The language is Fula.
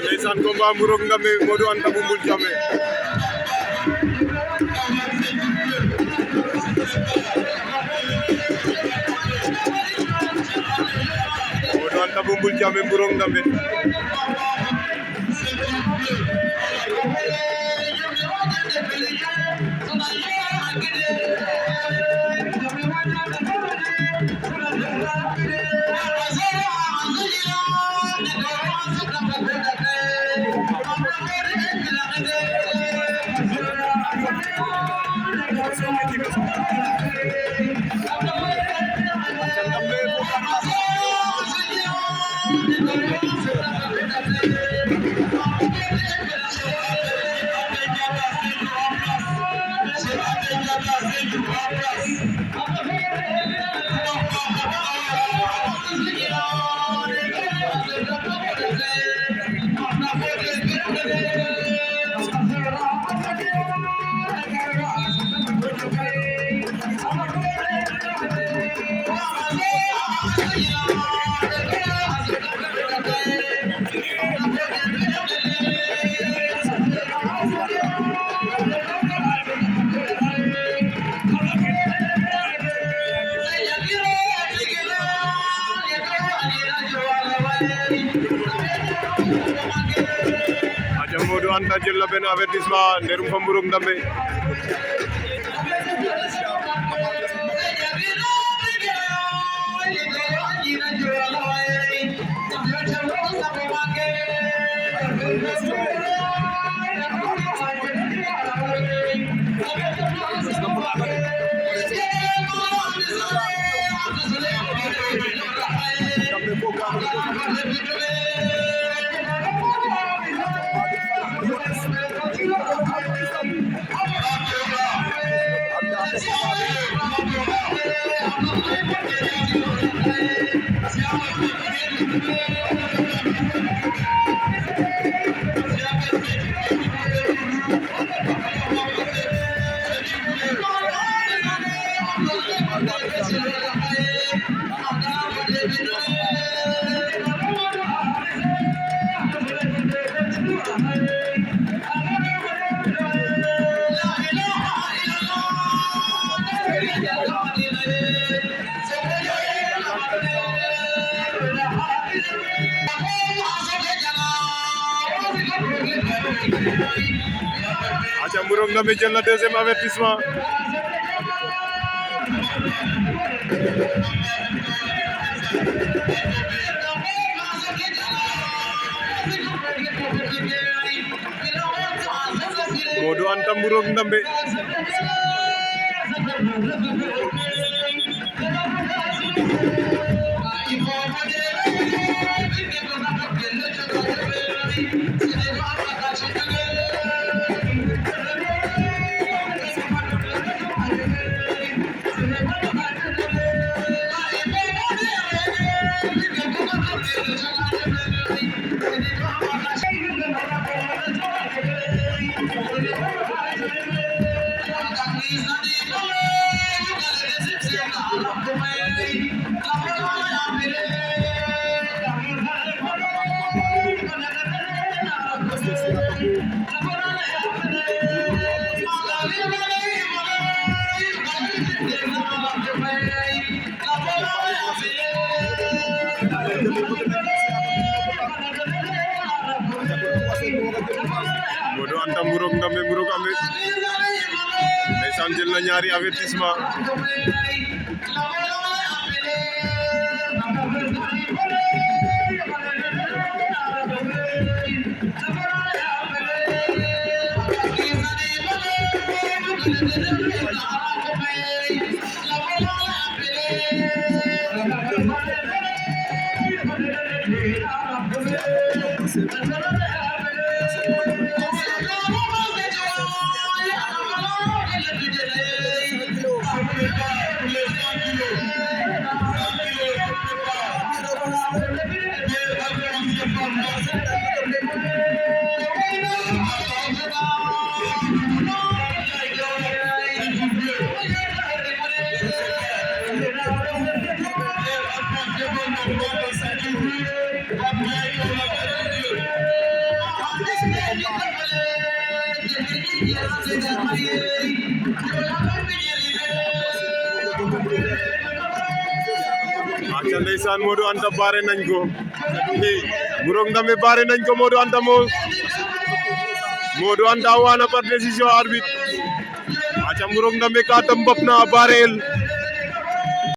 ndeysaan combat Mburok Ndambe Modou Anta bu Mbul Jammeh Modou Anta bu Mbul Jammeh Mburok Ndambe aja Modou Anta jël na benn avertissement nderum fa Mburok Ndambe aja Mburok Ndambe jël na deuxième avertissement Modou Anta Mburok Ndambe Modou Anta Mburok Ndambe Mburok Ndambe ndeysaan jël na ñaari avertissement aca ndeysaan Modou Anta baare nañ ko Mburok Ndambe baare nañ ko Modou Anta Modou Anta wana par décision arbitre aca Mburok Ndambe ka tam mbap na barel